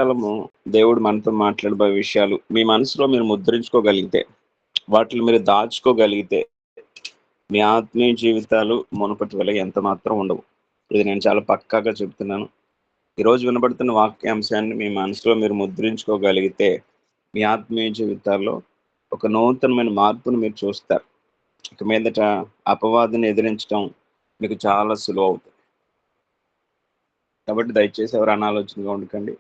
కాలము దేవుడు మనతో మాట్లాడబోయే విషయాలు మీ మనసులో మీరు ముద్రించుకోగలిగితే, వాటిని మీరు దాచుకోగలిగితే, మీ ఆత్మీయ జీవితాలు మునుపటి వలె ఎంత మాత్రం ఉండవు. ఇది నేను చాలా పక్కాగా చెప్తున్నాను. ఈరోజు వినబడుతున్న వాక్యాంశాన్ని మీ మనసులో మీరు ముద్రించుకోగలిగితే, మీ ఆత్మీయ జీవితాల్లో ఒక నూతనమైన మార్పును మీరు చూస్తారు. ఇక మీదట అపవాదిని ఎదిరించడం మీకు చాలా సులువు అవుతుంది. కాబట్టి దయచేసి ఎవరు అనాలోచనగా ఉండకండి.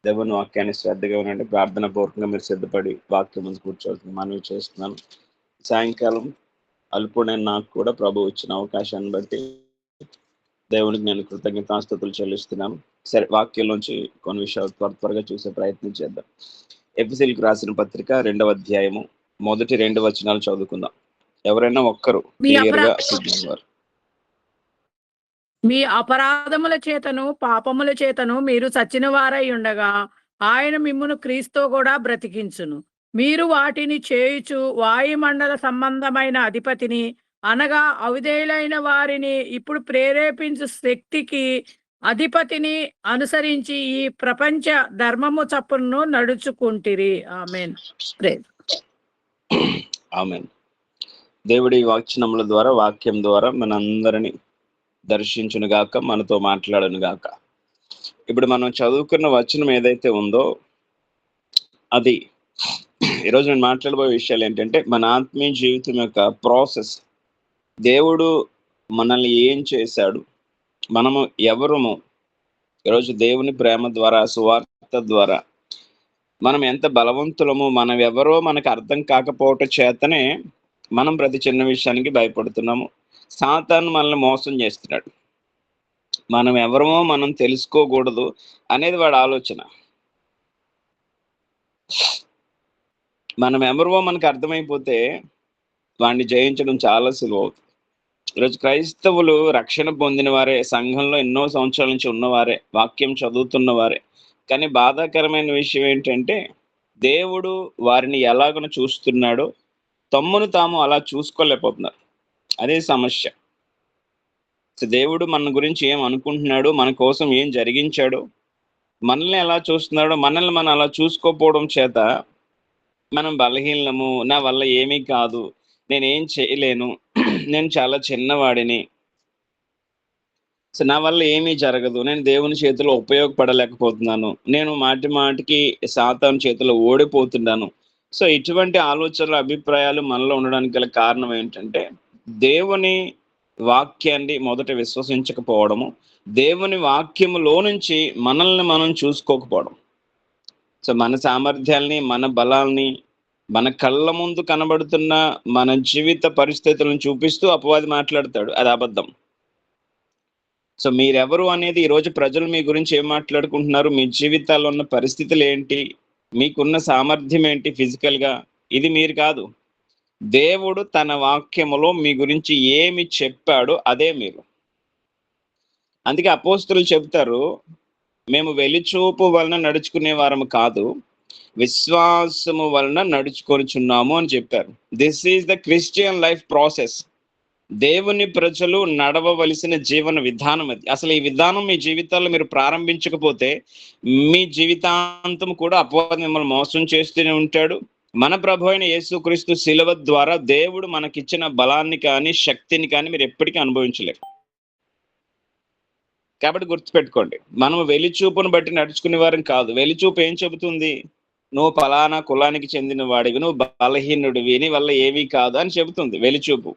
దేవుని వాక్యాన్ని శ్రద్ధగా వినండి. ప్రార్థన పూర్వకంగా మీరు సిద్ధపడి వాక్యం ముందు కూర్చోవాల్సింది మనవి చేస్తున్నాను. సాయంకాలం అల్పుడైన నాకు కూడా ప్రభు ఇచ్చిన అవకాశాన్ని బట్టి దేవునికి నేను కృతజ్ఞతాస్తుతులు చెల్లిస్తున్నాను. సరే, వాక్యంలోంచి కొన్ని విషయాలు త్వరగా చూసే ప్రయత్నం చేద్దాం. ఎఫెసీయులకు రాసిన పత్రిక 2వ అధ్యాయము మొదటి 2 వచనాలు చదువుకుందాం. ఎవరైనా ఒక్కరు క్లియర్గా సిగ్గువారు. మీ అపరాధముల చేతను పాపముల చేతను మీరు చచ్చిన వారై ఉండగా ఆయన మిమ్మును క్రీస్తు కూడా బ్రతికించును. మీరు వాటిని చేయుచు వాయుమండల సంబంధమైన అధిపతిని అనగా అవిధేయులైన వారిని ఇప్పుడు ప్రేరేపించు శక్తికి అధిపతిని అనుసరించి ఈ ప్రపంచ ధర్మము చప్పును నడుచుకుంటిరి. ఆమేన్. ఆమేన్. దేవుడి వాక్యముల ద్వారా, వాక్యం ద్వారా మనందరినీ దర్శించును గాక, మనతో మాట్లాడను గాక. ఇప్పుడు మనం చదువుకున్న వచనం ఏదైతే ఉందో అది ఈరోజు నేను మాట్లాడబోయే విషయాలు ఏంటంటే, మన ఆత్మీయ జీవితం యొక్క ప్రాసెస్. దేవుడు మనల్ని ఏం చేశాడు, మనము ఎవరము, ఈరోజు దేవుని ప్రేమ ద్వారా, సువార్త ద్వారా మనం ఎంత బలవంతులము, మనం ఎవరో మనకు అర్థం కాకపోవటం చేతనే మనం ప్రతి చిన్న విషయానికి భయపడుతున్నాము. సాతాను మనల్ని మోసం చేస్తున్నాడు. మనం ఎవరమో మనం తెలుసుకోకూడదు అనేది వాడి ఆలోచన. మనం ఎవరమో మనకు అర్థమైపోతే వాడిని జయించడం చాలా సులువు అవుతుంది. ఈరోజు క్రైస్తవులు రక్షణ పొందిన వారే, సంఘంలో ఎన్నో సంవత్సరాల నుంచి ఉన్నవారే, వాక్యం చదువుతున్నవారే. కానీ బాధాకరమైన విషయం ఏంటంటే, దేవుడు వారిని ఎలాగను చూస్తున్నాడో తమ్మును తాము అలా చూసుకోలేకపోతున్నారు. అదే సమస్య. దేవుడు మన గురించి ఏం అనుకుంటున్నాడు, మన కోసం ఏం జరిగించాడో, మనల్ని ఎలా చూస్తున్నాడో మనల్ని మనం అలా చూసుకోకపోవడం చేత మనం బలహీనము, నా వల్ల ఏమీ కాదు, నేనేం చేయలేను, నేను చాలా చిన్నవాడిని, నా వల్ల ఏమీ జరగదు, నేను దేవుని చేతిలో ఉపయోగపడలేకపోతున్నాను, నేను మాటి మాటికి సాతాను చేతిలో ఓడిపోతున్నాను. ఇటువంటి ఆలోచనలు, అభిప్రాయాలు మనలో ఉండడానికి గల కారణం ఏంటంటే, దేవుని వాక్యాన్ని మొదట విశ్వసించకపోవడము, దేవుని వాక్యములో నుంచి మనల్ని మనం చూసుకోకపోవడం. మన సామర్థ్యాల్ని, మన బలాల్ని, మన కళ్ళ ముందు కనబడుతున్న మన జీవిత పరిస్థితులను చూపిస్తూ అపవాది మాట్లాడతాడు. అది అబద్ధం. మీరెవరు అనేది ఈరోజు ప్రజలు మీ గురించి ఏం మాట్లాడుకుంటున్నారు, మీ జీవితాల్లో ఉన్న పరిస్థితులు ఏంటి, మీకున్న సామర్థ్యం ఏంటి ఫిజికల్గా, ఇది మీరు కాదు. దేవుడు తన వాక్యములో మీ గురించి ఏమి చెప్పాడో అదే మీరు. అందుకే అపోస్తలులు చెప్తారు, మేము వెలిచూపు వలన నడుచుకునే వారము కాదు, విశ్వాసము వలన నడుచుకొనిచున్నాము అని చెప్పారు. This is the Christian life process. దేవుని ప్రజలు నడవవలసిన జీవన విధానం అది. అసలు ఈ విధానం మీ జీవితాల్లో మీరు ప్రారంభించకపోతే మీ జీవితాంతం కూడా అపవాది మిమ్మల్ని మోసం చేస్తూనే ఉంటాడు. మన ప్రభు అయిన యేసుక్రీస్తు శిలువ ద్వారా దేవుడు మనకిచ్చిన బలాన్ని కానీ, శక్తిని కానీ మీరు ఎప్పటికీ అనుభవించలేరు. కాబట్టి గుర్తుపెట్టుకోండి, మనం వెలిచూపును బట్టి నడుచుకునే వారం కాదు. వెలిచూపు ఏం చెబుతుంది? నువ్వు ఫలానా కులానికి చెందిన వాడివి, నువ్వు బలహీనుడివి, నీ వల్ల ఏమీ కాదు అని చెబుతుంది వెలిచూపు.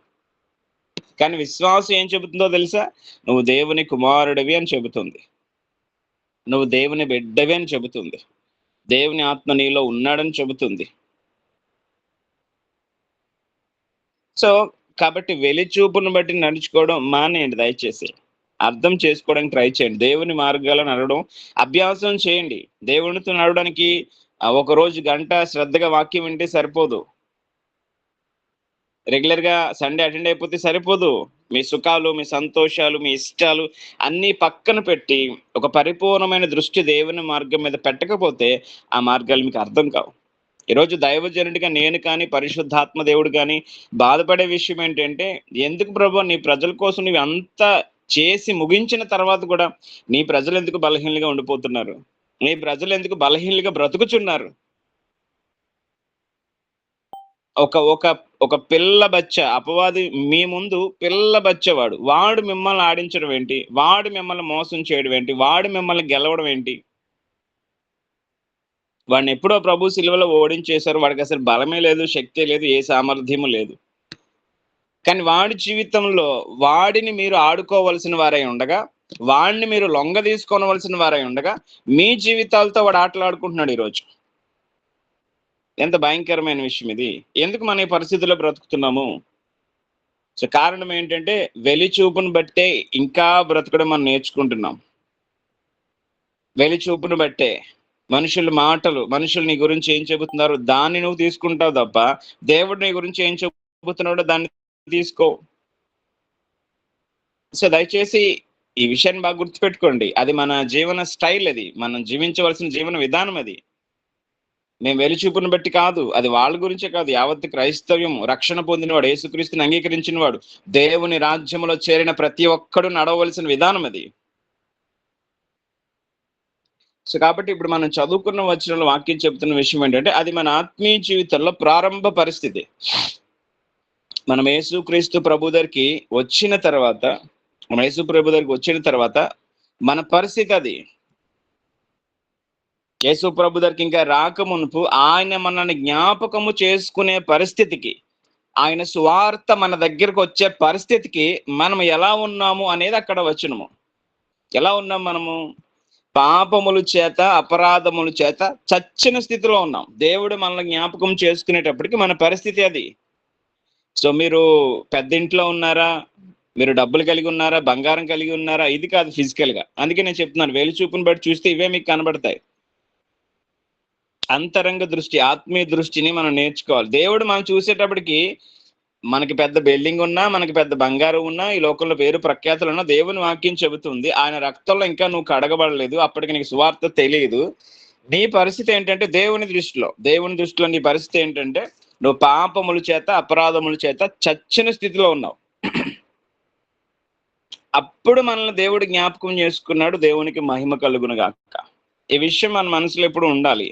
కానీ విశ్వాసం ఏం చెబుతుందో తెలుసా? నువ్వు దేవుని కుమారుడివి అని చెబుతుంది, నువ్వు దేవుని బిడ్డవి అని చెబుతుంది, దేవుని ఆత్మ నీలో ఉన్నాడని చెబుతుంది. కాబట్టి వెలిచూపును బట్టి నడుచుకోవడం మానేయండి. దయచేసి అర్థం చేసుకోవడానికి ట్రై చేయండి. దేవుని మార్గాల్లో నడవడం అభ్యాసం చేయండి. దేవునితో నడవడానికి ఒక రోజు గంట శ్రద్ధగా వాక్యం వింటే సరిపోదు, రెగ్యులర్గా సండే అటెండ్ అయిపోతే సరిపోదు. మీ సుఖాలు, మీ సంతోషాలు, మీ ఇష్టాలు అన్నీ పక్కన పెట్టి ఒక పరిపూర్ణమైన దృష్టి దేవుని మార్గం మీద పెట్టకపోతే ఆ మార్గాలు మీకు అర్థం కావు. ఈరోజు దైవజనుడిగా నేను కానీ, పరిశుద్ధాత్మ దేవుడు కానీ బాధపడే విషయం ఏంటంటే, ఎందుకు ప్రభు నీ ప్రజల కోసం నువ్వు అంత చేసి ముగించిన తర్వాత కూడా నీ ప్రజలు ఎందుకు బలహీనంగా ఉండిపోతున్నారు? నీ ప్రజలు ఎందుకు బలహీనంగా బ్రతుకుచున్నారు? ఒక ఒక ఒక పిల్ల బచ్చ అపవాది మీ ముందు పిల్ల బచ్చవాడు. వాడు మిమ్మల్ని ఆడించడం ఏంటి? వాడు మిమ్మల్ని మోసం చేయడం ఏంటి? వాడు మిమ్మల్ని గెలవడం ఏంటి? వాడిని ఎప్పుడో ప్రభు సిలువలో ఓడించేశారు. వాడికసలు బలమే లేదు, శక్తే లేదు, ఏ సామర్థ్యము లేదు. కానీ వాడి జీవితంలో వాడిని మీరు ఆడుకోవలసిన వారై ఉండగా, వాడిని మీరు లొంగ తీసుకోవలసిన వారై ఉండగా, మీ జీవితాలతో వాడు ఆటలాడుకుంటున్నాడు ఈరోజు. ఎంత భయంకరమైన విషయం ఇది. ఎందుకు మనం ఈ పరిస్థితిలో బ్రతుకుతున్నాము? సో కారణం ఏంటంటే వెలిచూపును బట్టే ఇంకా బ్రతకడం మనం నేర్చుకుంటున్నాం. వెలిచూపును బట్టే మనుషుల మాటలు, మనుషులు నీ గురించి ఏం చెబుతున్నారు దాన్ని నువ్వు తీసుకుంటావు తప్ప, దేవుడు నీ గురించి ఏం చెబుతున్నాడో దాన్ని తీసుకో. సో దయచేసి ఈ విషయాన్ని బాగా గుర్తుపెట్టుకోండి. అది మన జీవన స్టైల్, అది మనం జీవించవలసిన జీవన విధానం. అది మేము వెలిచూపును బట్టి కాదు, అది వాళ్ళ గురించే కాదు, యావత్ క్రైస్తవ్యం రక్షణ పొందినవాడు, యేసుక్రీస్తుని అంగీకరించిన వాడు, దేవుని రాజ్యంలో చేరిన ప్రతి ఒక్కడు నడవలసిన విధానం అది. సో కాబట్టి ఇప్పుడు మనం చదువుకున్న వచనంలో వాక్యం చెబుతున్న విషయం ఏంటంటే, అది మన ఆత్మీయ జీవితంలో ప్రారంభ పరిస్థితి. మనం యేసుక్రీస్తు ప్రభు దగ్గరికి వచ్చిన తర్వాత, మన పరిస్థితి అది. యేసు ప్రభు దగ్గరికి ఇంకా రాకమునుపు ఆయన మనల్ని జ్ఞాపకము చేసుకునే పరిస్థితికి, ఆయన సువార్త మన దగ్గరకు వచ్చే పరిస్థితికి మనం ఎలా ఉన్నాము అనేది అక్కడ వచనము. ఎలా ఉన్నాం మనము? పాపముల చేత, అపరాధముల చేత చచ్చిన స్థితిలో ఉన్నాం. దేవుడు మనల్ని జ్ఞాపకం చేసుకునేటప్పటికి మన పరిస్థితి అది. సో మీరు పెద్ద ఇంట్లో ఉన్నారా, మీరు డబ్బులు కలిగి ఉన్నారా, బంగారం కలిగి ఉన్నారా, ఇది కాదు ఫిజికల్ గా. అందుకే నేను చెప్తున్నాను, వెలిచూపును బట్టి చూస్తే ఇవే మీకు కనబడతాయి. అంతరంగ దృష్టి, ఆత్మీయ దృష్టిని మనం నేర్చుకోవాలి. దేవుడు మనం చూసేటప్పటికి మనకి పెద్ద బిల్డింగ్ ఉన్నా, మనకి పెద్ద బంగారం ఉన్నా, ఈ లోకంలో పేరు ప్రఖ్యాతులు ఉన్నా, దేవుని వాక్యం చెబుతుంది ఆయన రక్తంలో ఇంకా నువ్వు కడగబడలేదు, అప్పటికి నీకు సువార్త తెలియదు. నీ పరిస్థితి ఏంటంటే దేవుని దృష్టిలో నీ పరిస్థితి ఏంటంటే నువ్వు పాపముల చేత, అపరాధముల చేత చచ్చిన స్థితిలో ఉన్నావు. అప్పుడు మనల్ని దేవుడు జ్ఞాపకం చేసుకున్నాడు. దేవునికి మహిమ కలుగును గాక. ఈ విషయం మన మనసులో ఎప్పుడు ఉండాలి.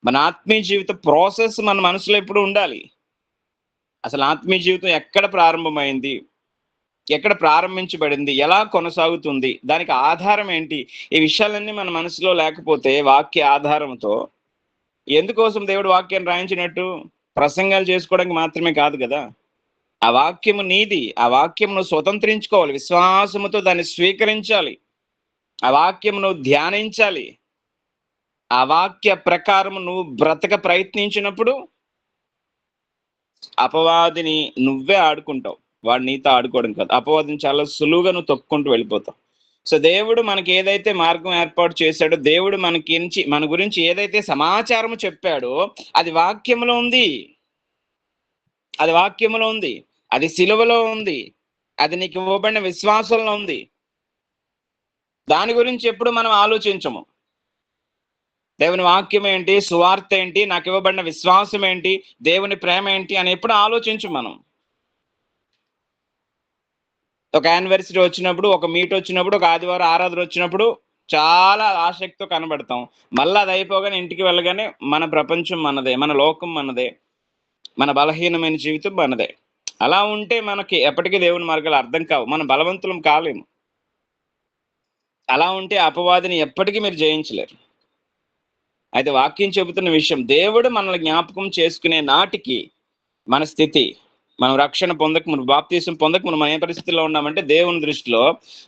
మన ఆత్మీయ జీవిత ప్రాసెస్ మన మనసులో ఎప్పుడు ఉండాలి. అసలు ఆత్మీయ జీవితం ఎక్కడ ప్రారంభమైంది, ఎక్కడ ప్రారంభించబడింది, ఎలా కొనసాగుతుంది, దానికి ఆధారం ఏంటి, ఈ విషయాలన్నీ మన మనసులో లేకపోతే, వాక్య ఆధారంతో ఎందుకోసం దేవుడు వాక్యాన్ని రాయించినట్టు? ప్రసంగాలు చేసుకోవడానికి మాత్రమే కాదు కదా. ఆ వాక్యము నీది, ఆ వాక్యమును స్వతంత్రించుకోవాలి, విశ్వాసముతో దాన్ని స్వీకరించాలి, ఆ వాక్యము నువ్వు ధ్యానించాలి. ఆ వాక్య ప్రకారం నువ్వు బ్రతక ప్రయత్నించినప్పుడు అపవాదిని నువ్వే ఆడుకుంటావు, వాడు నీతో ఆడుకోవడం కాదు. అపవాదిని చాలా సులువుగా నువ్వు తొక్కుంటూ వెళ్ళిపోతావు. సో దేవుడు మనకి ఏదైతే మార్గం ఏర్పాటు చేశాడో, దేవుడు మన గురించి ఏదైతే సమాచారం చెప్పాడో అది వాక్యములో ఉంది. అది సిలువలో ఉంది. అది నీకు ఇవ్వబడిన విశ్వాసంలో ఉంది. దాని గురించి ఎప్పుడు మనం ఆలోచించము. దేవుని వాక్యం ఏంటి, సువార్త ఏంటి, నాకు ఇవ్వబడిన విశ్వాసం ఏంటి, దేవుని ప్రేమ ఏంటి అని ఎప్పుడు ఆలోచించు మనం. ఒక యానివర్సరీ వచ్చినప్పుడు, ఒక మీట్ వచ్చినప్పుడు, ఒక ఆదివారం ఆరాధన వచ్చినప్పుడు చాలా ఆసక్తితో కనబడతాం. మళ్ళీ అది అయిపోగానే ఇంటికి వెళ్ళగానే మన ప్రపంచం మనదే, మన లోకం మనదే, మన బలహీనమైన జీవితం మనదే. అలా ఉంటే మనకి ఎప్పటికీ దేవుని మార్గాలు అర్థం కావు, మనం బలవంతులం కాలేము. అలా ఉంటే అపవాదిని ఎప్పటికీ మీరు జయించలేరు. అయితే వాక్యం చెబుతున్న విషయం, దేవుడు మనల్ని జ్ఞాపకం చేసుకునే నాటికి మన స్థితి, మనం రక్షణ పొందకముందు, బాప్తీసం పొందకముందు మనం ఏ పరిస్థితిలో ఉన్నామంటే, దేవుని దృష్టిలో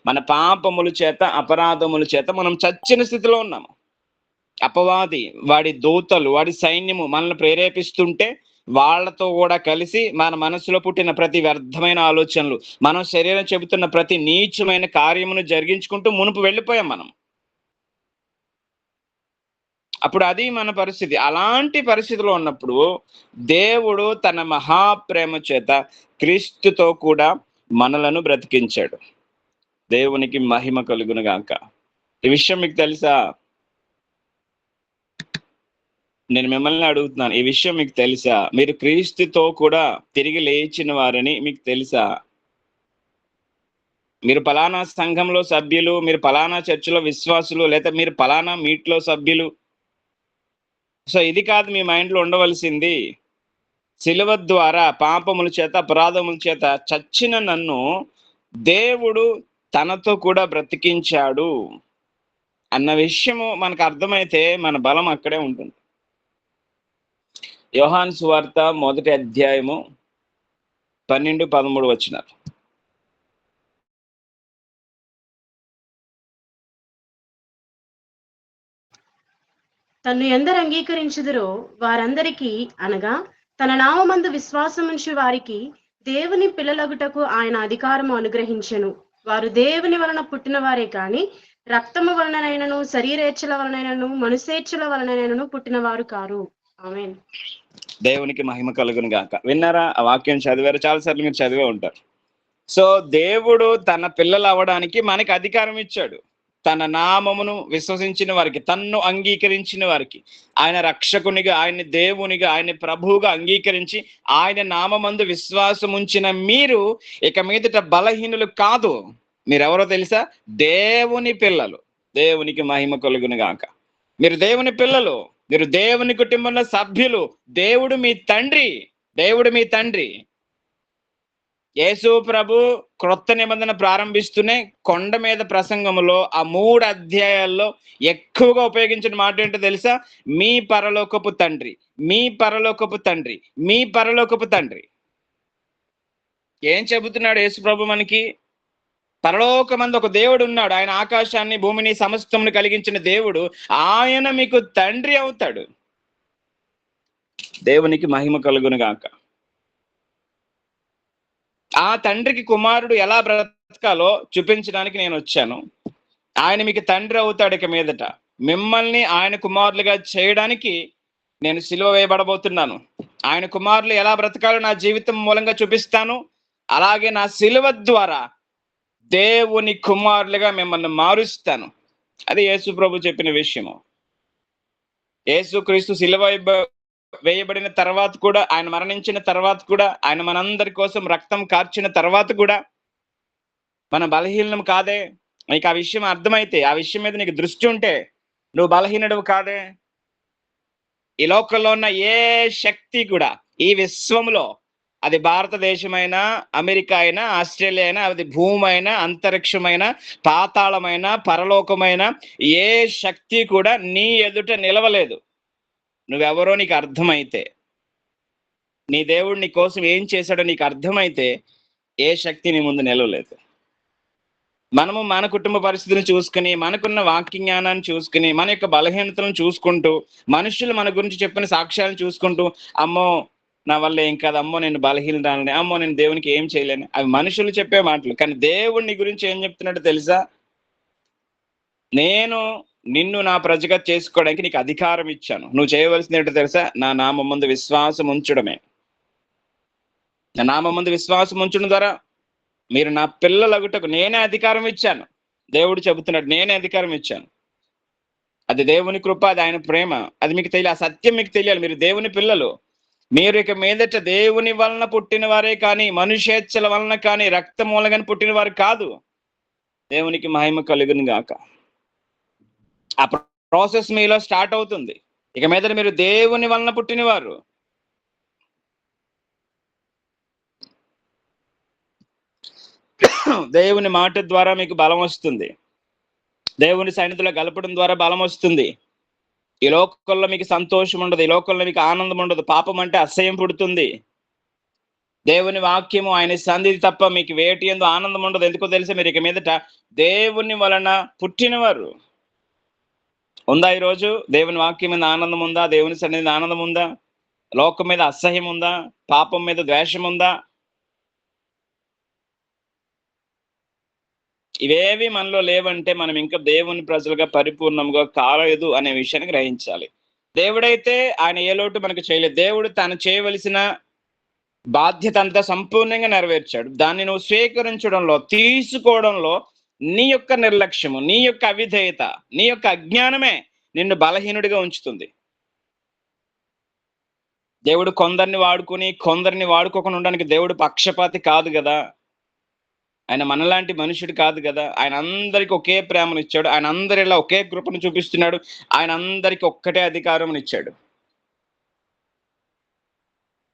మన పాపముల చేత, అపరాధముల చేత మనం చచ్చిన స్థితిలో ఉన్నాము. అపవాది, వాడి దూతలు, వాడి సైన్యము మనల్ని ప్రేరేపిస్తుంటే వాళ్ళతో కూడా కలిసి మన మనసులో పుట్టిన ప్రతి వ్యర్థమైన ఆలోచనలు, మనం శరీరం చెబుతున్న ప్రతి నీచమైన కార్యమును జరిగించుకుంటూ మునుపు వెళ్ళిపోయాం మనం. అప్పుడు అది మన పరిస్థితి. అలాంటి పరిస్థితిలో ఉన్నప్పుడు దేవుడు తన మహాప్రేమ చేత క్రీస్తుతో కూడా మనలను బ్రతికించాడు. దేవునికి మహిమ కలుగును గాక. ఈ విషయం మీకు తెలుసా? నేను మిమ్మల్ని అడుగుతున్నాను, ఈ విషయం మీకు తెలుసా? మీరు క్రీస్తుతో కూడా తిరిగి లేచిన వారని మీకు తెలుసా? మీరు పలానా సంఘంలో సభ్యులు, మీరు పలానా చర్చిలో విశ్వాసులు, లేదా మీరు పలానా మీట్లో సభ్యులు. సో ఇది కాదు మీ మైండ్లో ఉండవలసింది. సిలువ ద్వారా పాపముల చేత, అపరాధముల చేత చచ్చిన నన్ను దేవుడు తనతో కూడా బ్రతికించాడు అన్న విషయము మనకు అర్థమైతే మన బలం అక్కడే ఉంటుంది. యోహాను సువార్త 1వ అధ్యాయము 12, 13 వచనాలు. తన్ను ఎందరు అంగీకరించుదురో వారందరికీ అనగా తన నామమందు విశ్వాసముంచు వారికి దేవుని పిల్లలగుటకు ఆయన అధికారము అనుగ్రహించెను. వారు దేవుని వలన పుట్టిన వారే కాని రక్తము వలనైనను, శరీరేచ్ఛల వలనైనను, మనుషేచ్ఛల వలనైనను పుట్టిన వారు కారు. ఆమేన్. దేవునికి మహిమ కలుగును గాక. విన్నారా? ఆ వాక్యం చదివారు, చాలాసార్లు మీరు చదివే ఉంటారు. సో దేవుడు తన పిల్లలు అవ్వడానికి మనకి అధికారం ఇచ్చాడు. తన నామమును విశ్వసించిన వారికి, తన్ను అంగీకరించిన వారికి, ఆయన రక్షకునిగా, ఆయన దేవునిగా, ఆయన ప్రభువుగా అంగీకరించి ఆయన నామమందు విశ్వాసం ఉంచిన మీరు ఇక మీదట బలహీనులు కాదు. మీరెవరో తెలుసా? దేవుని పిల్లలు. దేవునికి మహిమ కలుగును గాక. మీరు దేవుని పిల్లలు, మీరు దేవుని కుటుంబంలో సభ్యులు. దేవుడు మీ తండ్రి, దేవుడు మీ తండ్రి. యేసు ప్రభు క్రొత్త నిబంధన ప్రారంభిస్తూనే కొండ మీద ప్రసంగములో ఆ 3 అధ్యాయాల్లో ఎక్కువగా ఉపయోగించిన మాట ఏంటో తెలుసా? మీ పరలోకపు తండ్రి, మీ పరలోకపు తండ్రి, మీ పరలోకపు తండ్రి. ఏం చెబుతున్నాడు యేసు ప్రభు మనకి? పరలోకమందు ఒక దేవుడు ఉన్నాడు. ఆయన ఆకాశాన్ని, భూమిని, సమస్తమును కలిగించిన దేవుడు. ఆయన మీకు తండ్రి అవుతాడు. దేవునికి మహిమ కలుగును గాక. ఆ తండ్రికి కుమారుడు ఎలా బ్రతకాలో చూపించడానికి నేను వచ్చాను. ఆయన మీకు తండ్రి అవుతాడు ఇక మీదట. మిమ్మల్ని ఆయన కుమారులుగా చేయడానికి నేను సిలువ వేయబడబోతున్నాను. ఆయన కుమారులు ఎలా బ్రతకాలో నా జీవితం మూలంగా చూపిస్తాను. అలాగే నా సిలువ ద్వారా దేవుని కుమారులుగా మిమ్మల్ని మారుస్తాను. అది యేసు ప్రభు చెప్పిన విషయము. యేసు క్రీస్తు సిలువ వేయబడిన తర్వాత కూడా, ఆయన మరణించిన తర్వాత కూడా, ఆయన మనందరి కోసం రక్తం కార్చిన తర్వాత కూడా మన బలహీనం కాదే. నీకు ఆ విషయం అర్థమైతే, ఆ విషయం మీద నీకు దృష్టి ఉంటే నువ్వు బలహీనుడు కాదే. ఈ లోకంలో ఉన్న ఏ శక్తి కూడా, ఈ విశ్వంలో, అది భారతదేశమైనా, అమెరికా అయినా, ఆస్ట్రేలియా అయినా, అది భూమి అయినా, అంతరిక్షమైన, పాతాళమైన, పరలోకమైన ఏ శక్తి కూడా నీ ఎదుట నిలవలేదు. నువ్వెవరో నీకు అర్థమైతే, నీ దేవుడు నీ కోసం ఏం చేశాడో నీకు అర్థమైతే ఏ శక్తి నీ ముందు నిలవలేదు. మనము మన కుటుంబ పరిస్థితిని చూసుకుని, మనకున్న వాక్య జ్ఞానాన్ని చూసుకుని, మన యొక్క బలహీనతలను చూసుకుంటూ, మనుషులు మన గురించి చెప్పిన సాక్ష్యాలను చూసుకుంటూ, అమ్మో నా వల్ల ఏం కాదు, అమ్మో నేను బలహీనరాలని, అమ్మో నేను దేవునికి ఏం చేయలేను, అవి మనుషులు చెప్పే మాటలు. కానీ దేవుడు నీ గురించి ఏం చెప్తున్నాడో తెలుసా? నేను నిన్ను నా ప్రజగా చేసుకోవడానికి నీకు అధికారం ఇచ్చాను. నువ్వు చేయవలసింది ఏంటో తెలుసా? నా నామం ముందు విశ్వాసం ఉంచడమే. నా నామం ముందు విశ్వాసం ఉంచడం ద్వారా మీరు నా పిల్లలగుటకు నేనే అధికారం ఇచ్చాను. దేవుడు చెబుతున్నాడు, నేనే అధికారం ఇచ్చాను. అది దేవుని కృప, అది ఆయన ప్రేమ. అది మీకు తెలియాలి, ఆ సత్యం మీకు తెలియాలి. మీరు దేవుని పిల్లలు. మీరు ఇక మీదట దేవుని వలన పుట్టిన వారే కానీ, మనుషేచ్ఛల వలన కానీ, రక్త మూలంగా పుట్టిన వారు కాదు. దేవునికి మహిమ కలుగును గాక. ఆ ప్రాసెస్ మీలో స్టార్ట్ అవుతుంది. ఇక మీద మీరు దేవుని వలన పుట్టినవారు. దేవుని మాట ద్వారా మీకు బలం వస్తుంది. దేవుని సన్నిధిలో గలపడం ద్వారా బలం వస్తుంది. ఈ లోకంలో మీకు సంతోషం ఉండదు, ఈ లోకంలో మీకు ఆనందం ఉండదు. పాపం అంటే అసహ్యం పుడుతుంది. దేవుని వాక్యము, ఆయన సన్నిధి తప్ప మీకు వేటి యందు ఆనందం ఉండదు. ఎందుకో తెలుసా? మీరు ఇక మీదట దేవుని వలన పుట్టినవారు. ఉందా ఈరోజు దేవుని వాక్యం మీద ఆనందం ఉందా? దేవుని సన్నిధి ఆనందం ఉందా? లోకం మీద అసహ్యం ఉందా? పాపం మీద ద్వేషం ఉందా? ఇవేవి మనలో లేవంటే మనం ఇంకా దేవుని ప్రజలుగా పరిపూర్ణంగా కాలేదు అనే విషయాన్ని గ్రహించాలి. దేవుడైతే ఆయన ఏ లోటు మనకు చేయలేదు. దేవుడు తాను చేయవలసిన బాధ్యత అంతా సంపూర్ణంగా నెరవేర్చాడు. దాన్ని నువ్వు స్వీకరించడంలో, తీసుకోవడంలో నీ యొక్క నిర్లక్ష్యము, నీ యొక్క అవిధేయత, నీ యొక్క అజ్ఞానమే నిన్ను బలహీనుడిగా ఉంచుతుంది. దేవుడు కొందరిని వాడుకుని కొందరిని వాడుకోకుండా ఉండడానికి దేవుడు పక్షపాతి కాదు కదా. ఆయన మనలాంటి మనుషుడు కాదు కదా. ఆయన అందరికి ఒకే ప్రేమనిచ్చాడు. ఆయన అందరిలా ఒకే కృపను చూపిస్తున్నాడు. ఆయన అందరికి ఒక్కటే అధికారమునిచ్చాడు.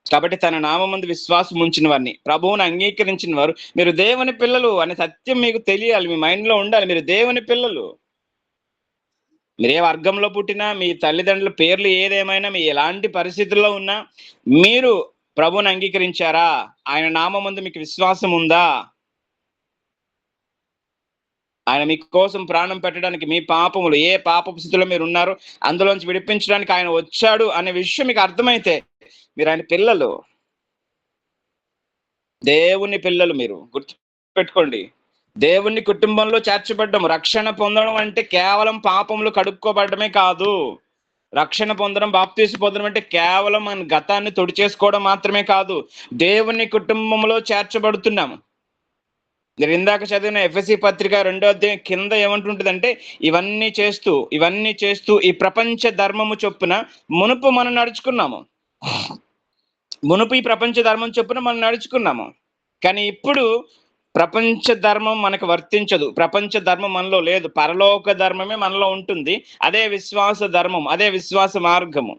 కాబట్టి తన నామమందు విశ్వాసం ఉంచిన వారిని, ప్రభువుని అంగీకరించిన వారు, మీరు దేవుని పిల్లలు అనే సత్యం మీకు తెలియాలి. మీ మైండ్‌లో ఉండాలి. మీరు దేవుని పిల్లలు. మీరే వర్గంలో పుట్టినా, మీ తల్లిదండ్రుల పేర్లు ఏదేమైనా, మీ ఎలాంటి పరిస్థితుల్లో ఉన్నా, మీరు ప్రభువుని అంగీకరించారా? ఆయన నామమందు మీకు విశ్వాసం ఉందా? ఆయన మీకోసం ప్రాణం పెట్టడానికి, మీ పాపములు ఏ పాపపు స్థితిలో మీరున్నారో అందులోంచి విడిపించడానికి ఆయన వచ్చాడు అనే విషయం మీకు అర్థమైతే మీరు ఆయన పిల్లలు. దేవుని పిల్లలు మీరు. గుర్తుపెట్టుకోండి. దేవుని కుటుంబంలో చేర్చబడ్డం. రక్షణ పొందడం అంటే కేవలం పాపములు కడుక్కోబడమే కాదు. రక్షణ పొందడం, బాప్తీసు పొందడం అంటే కేవలం మన గతాన్ని తుడిచేసుకోవడం మాత్రమే కాదు. దేవుని కుటుంబంలో చేర్చబడుతున్నాము. మీరు ఇందాక చదివిన ఎఫెసీ పత్రిక 2వ అధ్యాయం కింద ఏమంటుంటదంటే, ఇవన్నీ చేస్తూ ఈ ప్రపంచ ధర్మము చొప్పున మునుపు మనం నడుచుకున్నాము. మునుపు ఈ ప్రపంచ ధర్మం చొప్పున మనం నడుచుకున్నాము. కానీ ఇప్పుడు ప్రపంచ ధర్మం మనకు వర్తించదు. ప్రపంచ ధర్మం మనలో లేదు. పరలోక ధర్మమే మనలో ఉంటుంది. అదే విశ్వాస ధర్మం, అదే విశ్వాస మార్గము.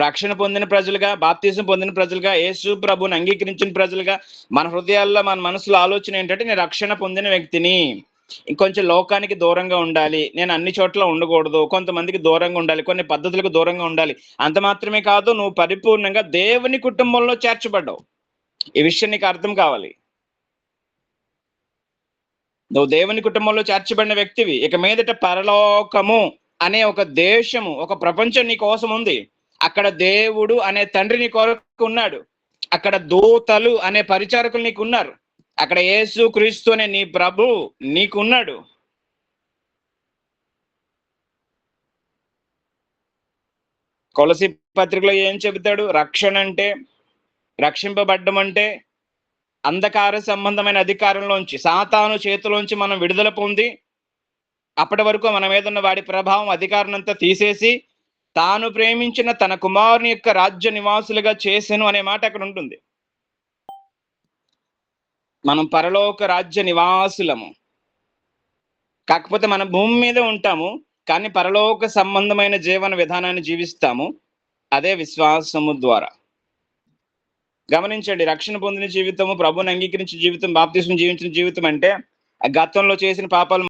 రక్షణ పొందిన ప్రజలుగా, బాప్తీసం పొందిన ప్రజలుగా, యేసు ప్రభువుని అంగీకరించిన ప్రజలుగా మన హృదయాల్లో, మన మనసులో ఆలోచన ఏంటంటే, నేను రక్షణ పొందిన వ్యక్తిని. ఇంకొంచెం లోకానికి దూరంగా ఉండాలి. నేను అన్ని చోట్ల ఉండకూడదు. కొంతమందికి దూరంగా ఉండాలి. కొన్ని పద్ధతులకు దూరంగా ఉండాలి. అంత మాత్రమే కాదు, నువ్వు పరిపూర్ణంగా దేవుని కుటుంబంలో చేర్చబడ్డావు. ఈ విషయం నీకు అర్థం కావాలి. నువ్వు దేవుని కుటుంబంలో చేర్చబడిన వ్యక్తివి. ఇక మీదట పరలోకము అనే ఒక దేశము, ఒక ప్రపంచం నీ కోసం ఉంది. అక్కడ దేవుడు అనే తండ్రి నీ కొరకు ఉన్నాడు. అక్కడ దూతలు అనే పరిచారకులు నీకు ఉన్నారు. అక్కడ యేసు క్రీస్తు అనే నీ ప్రభు నీకున్నాడు. కొలసి పత్రికలో ఏం చెబుతాడు? రక్షణ అంటే, రక్షింపబడ్డం అంటే అంధకార సంబంధమైన అధికారంలోంచి, సాతాను చేతిలోంచి మనం విడుదల పొంది, అప్పటి వరకు మన మీద ఉన్న వాడి ప్రభావం, అధికారం అంతా తీసేసి, తాను ప్రేమించిన తన కుమారుని యొక్క రాజ్య నివాసులుగా చేసెను అనే మాట అక్కడ ఉంటుంది. మనం పరలోక రాజ్య నివాసులము. కాకపోతే మన భూమి మీదే ఉంటాము, కానీ పరలోక సంబంధమైన జీవన విధానాన్ని జీవిస్తాము. అదే విశ్వాసము ద్వారా. గమనించండి, రక్షణ పొందిన జీవితము, ప్రభువుని అంగీకరించిన జీవితం, బాప్తిస్మం జీవించిన జీవితం అంటే గతంలో చేసిన పాపాలు